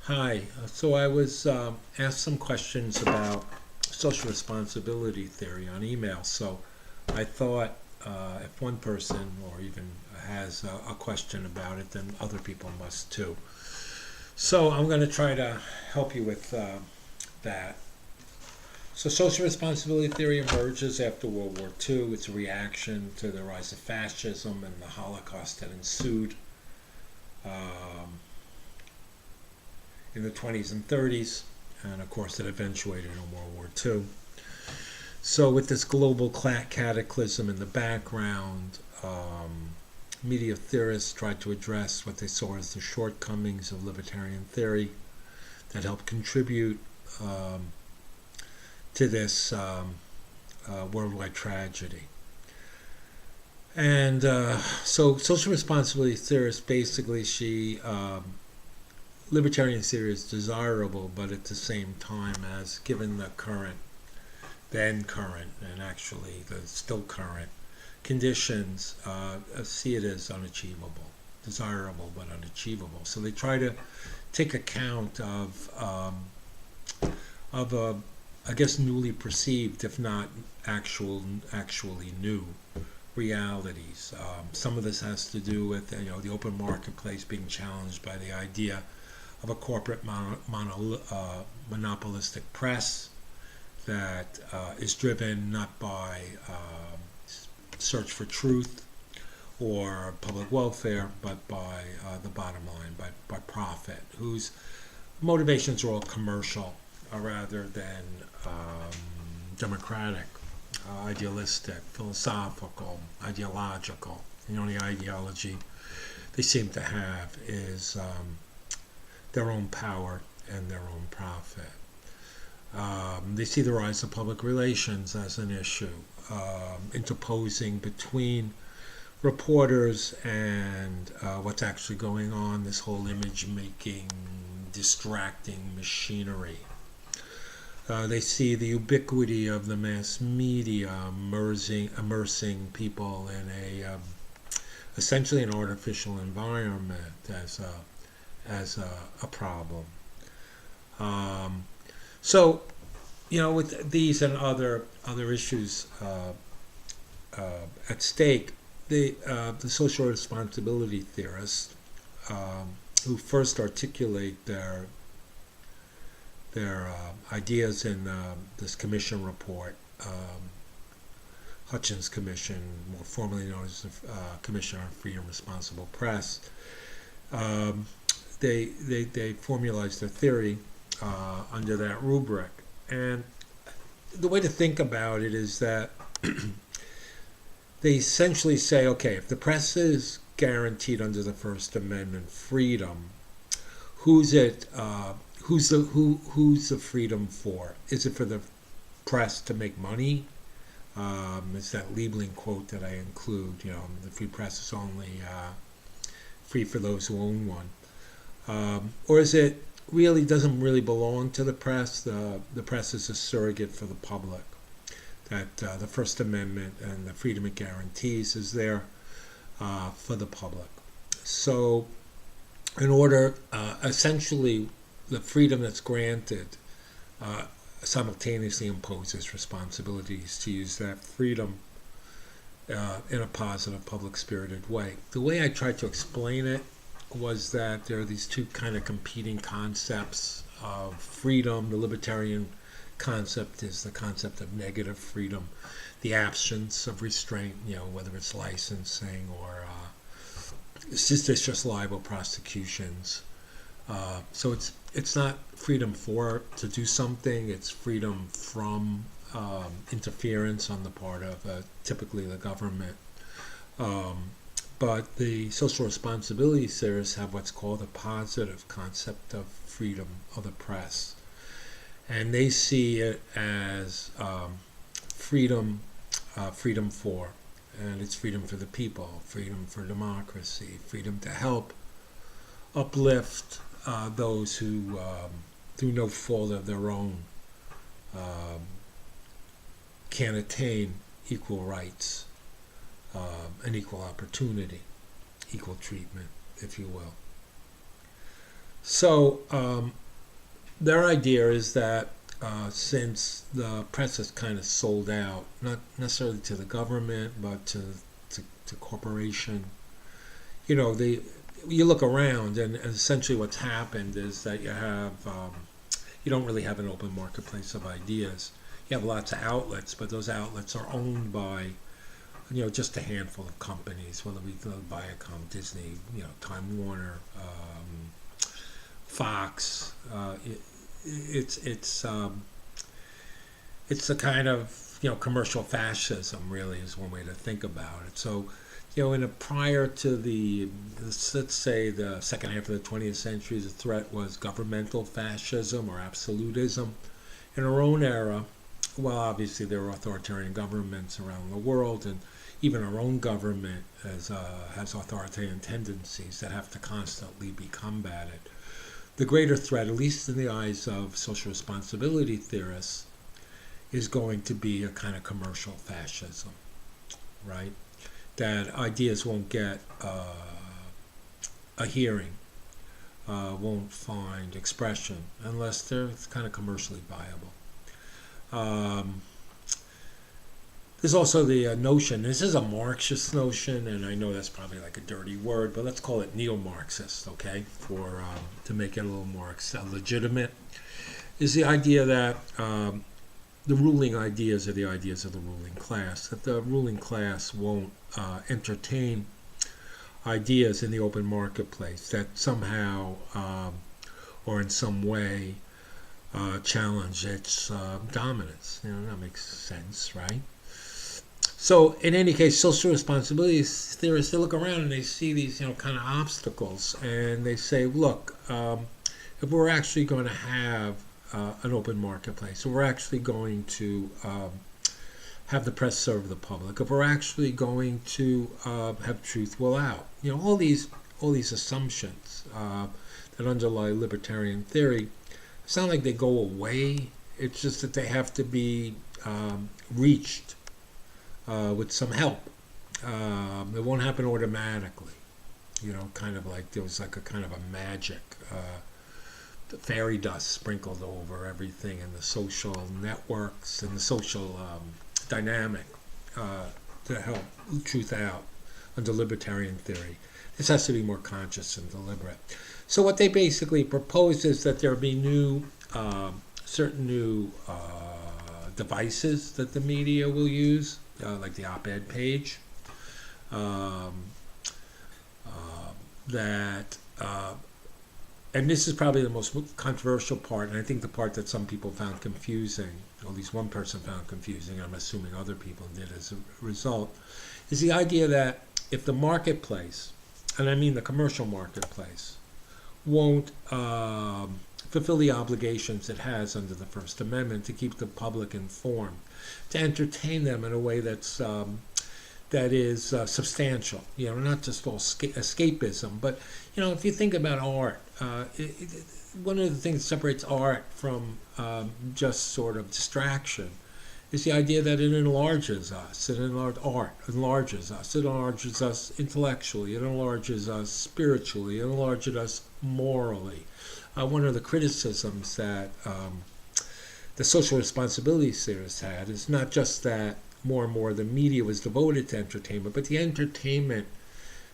Hi. So I was asked some questions about social responsibility theory on email. So I thought if one person or even has a question about it, then other people must too. So I'm going to try to help you with that. So social responsibility theory emerges after World War II. It's a reaction to the rise of fascism and the Holocaust that ensued. Um, in the 20s and 30s, and of course it eventuated in World War II. So, with this global cataclysm in the background, media theorists tried to address what they saw as the shortcomings of libertarian theory that helped contribute to this worldwide tragedy. And so, social responsibility theorist basically libertarian theory is desirable, but at the same time, as given the then current, and actually the still current conditions, see it as unachievable, desirable but unachievable. So they try to take account of I guess, newly perceived, if not actually new realities. Some of this has to do with the open marketplace being challenged by the idea of a corporate monopolistic press that is driven not by search for truth or public welfare, but by the bottom line, by profit, whose motivations are all commercial rather than democratic, idealistic, philosophical, ideological. The only ideology they seem to have is their own power and their own profit. They see the rise of public relations as an issue, interposing between reporters and what's actually going on, this whole image making, distracting machinery. They see the ubiquity of the mass media immersing people in essentially an artificial environment as a problem. Um, so, with these and other issues at stake, the social responsibility theorists who first articulate their ideas in this commission report, Hutchins Commission, more formally known as the Commission on Free and Responsible Press. Um, they formalized their theory under that rubric. And the way to think about it is that they essentially say, okay, if the press is guaranteed under the First Amendment freedom, who's it? Who's the freedom for? Is it for the press to make money? It's that Liebling quote that I include. The free press is only free for those who own one. Or is it really doesn't really belong to the press? The press is a surrogate for the public. That the First Amendment and the freedom it guarantees is there for the public. So, in order, essentially, the freedom that's granted simultaneously imposes responsibilities to use that freedom in a positive, public-spirited way. The way I tried to explain it was that there are these two kind of competing concepts of freedom. The libertarian concept is the concept of negative freedom, the absence of restraint, whether it's licensing or it's just libel prosecutions. So it's not freedom to do something, it's freedom from interference on the part of typically the government. But the social responsibility theorists have what's called a positive concept of freedom of the press. And they see it as freedom for, and it's freedom for the people, freedom for democracy, freedom to help uplift those who, through no fault of their own, can attain equal rights and equal opportunity, equal treatment, if you will. So their idea is that since the press is kind of sold out, not necessarily to the government, but to corporation, they you look around, and essentially what's happened is that you don't really have an open marketplace of ideas. You have lots of outlets, but those outlets are owned by just a handful of companies, whether we go Viacom, Disney, Time Warner, Fox. It's the kind of commercial fascism, really, is one way to think about it. So prior to let's say the second half of the 20th century, the threat was governmental fascism or absolutism. In our own era, well, obviously there are authoritarian governments around the world, and even our own government has authoritarian tendencies that have to constantly be combated. The greater threat, at least in the eyes of social responsibility theorists, is going to be a kind of commercial fascism, right? That ideas won't get a hearing, won't find expression unless they're kind of commercially viable. There's also the notion, this is a Marxist notion, and I know that's probably like a dirty word, but let's call it neo-Marxist, okay, to make it a little more legitimate, is the idea that the ruling ideas are the ideas of the ruling class, that the ruling class won't entertain ideas in the open marketplace that somehow or in some way challenge its dominance. That makes sense, right? So in any case, social responsibility theorists, they look around and they see these kind of obstacles, and they say, look, if we're actually going to have an open marketplace, if we're actually going to have the press serve the public, if we're actually going to have truth will out, all these assumptions that underlie libertarian theory sound like they go away. It's just that they have to be reached with some help. It won't happen automatically. Kind of like there was like a kind of a magic the fairy dust sprinkled over everything in the social networks and the social dynamic to help truth out under libertarian theory. This has to be more conscious and deliberate. So what they basically propose is that there be certain new devices that the media will use, like the op-ed page, and this is probably the most controversial part, and I think the part that some people found confusing, or at least one person found confusing, I'm assuming other people did as a result, is the idea that if the marketplace, and I mean the commercial marketplace, won't fulfill the obligations it has under the First Amendment to keep the public informed, to entertain them in a way that is substantial, not just all escapism, but if you think about art, one of the things that separates art from just sort of distraction is the idea that it enlarges us. Art enlarges us. It enlarges us intellectually. It enlarges us spiritually. It enlarges us morally. One of the criticisms that the social responsibility theorists had is not just that more and more the media was devoted to entertainment, but the entertainment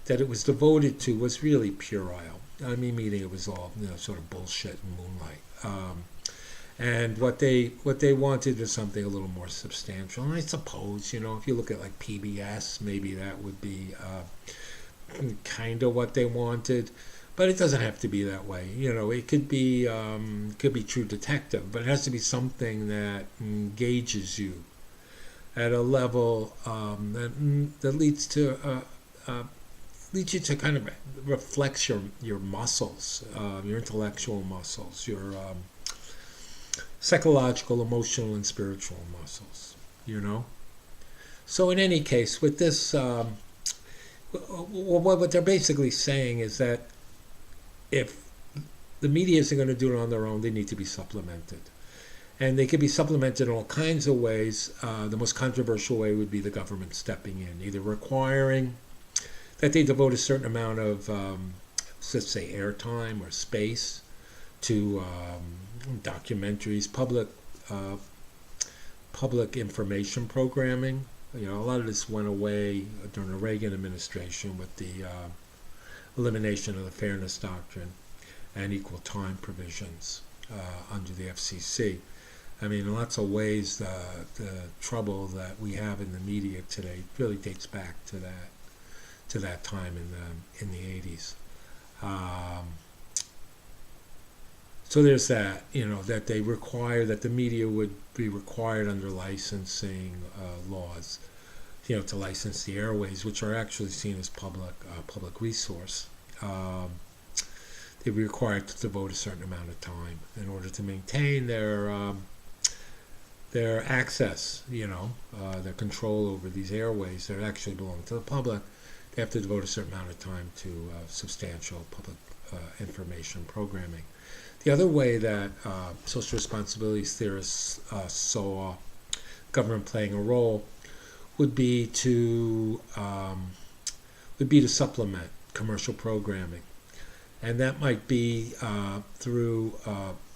that it was devoted to was really puerile. I mean, meaning it was all sort of bullshit and moonlight. And what they wanted is something a little more substantial. And I suppose if you look at like PBS, maybe that would be kind of what they wanted. But it doesn't have to be that way. It could be True Detective, but it has to be something that engages you at a level that leads you to kind of reflex your muscles, your intellectual muscles, your psychological, emotional, and spiritual muscles. So in any case, with this, what they're basically saying is that if the media isn't going to do it on their own, they need to be supplemented. And they could be supplemented in all kinds of ways. The most controversial way would be the government stepping in, either requiring that they devote a certain amount of let's say airtime or space, to documentaries, uh, public information programming. You know, a lot of this went away during the Reagan administration with the elimination of the fairness doctrine and equal time provisions under the FCC. I mean, in lots of ways, the trouble that we have in the media today really dates back to that time in the 80s. So there's that, you know, that they require that the media would be required under licensing laws, you know, to license the airways, which are actually seen as public resource. They'd be required to devote a certain amount of time in order to maintain their access, you know, their control over these airways that actually belong to the public. They have to devote a certain amount of time to substantial public information programming. The other way that social responsibility theorists saw government playing a role would be to supplement commercial programming, and that might be through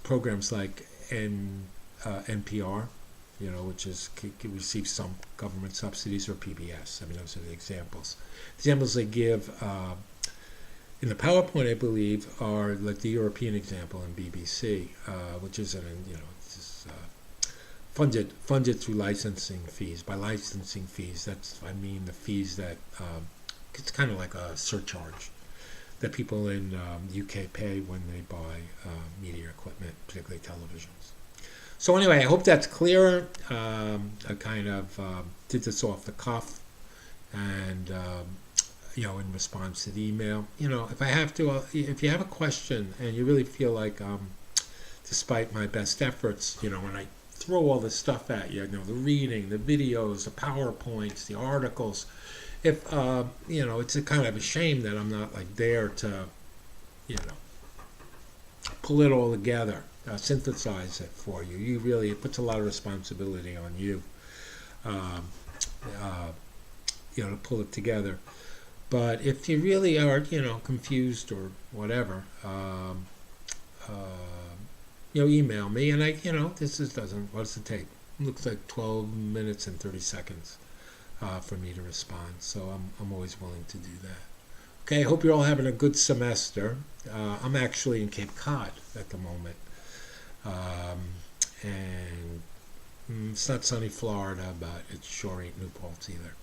programs like NPR, you know, which receives some government subsidies, or PBS. I mean, those are the examples. The examples they give in the PowerPoint, I believe, are like the European example in BBC, which is funded through licensing fees. By licensing fees, I mean the fees that it's kind of like a surcharge that people in the UK pay when they buy media equipment, particularly televisions. So anyway, I hope that's clearer. I kind of did this off the cuff, and you know, in response to the email. You know, if I have to, if you have a question and you really feel like, despite my best efforts, you know, when I throw all this stuff at you, you know, the reading, the videos, the PowerPoints, the articles, if, you know, it's a kind of a shame that I'm not like there to, you know, pull it all together, synthesize it for you. It puts a lot of responsibility on you, you know, to pull it together. But if you really are, you know, confused or whatever, you know, email me, and you know, what's it take? It looks like 12 minutes and 30 seconds for me to respond. So I'm always willing to do that. Okay, I hope you're all having a good semester. I'm actually in Cape Cod at the moment, and it's not sunny Florida, but it sure ain't Newport either.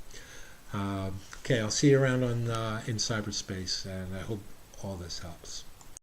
Okay, I'll see you around in cyberspace, and I hope all this helps.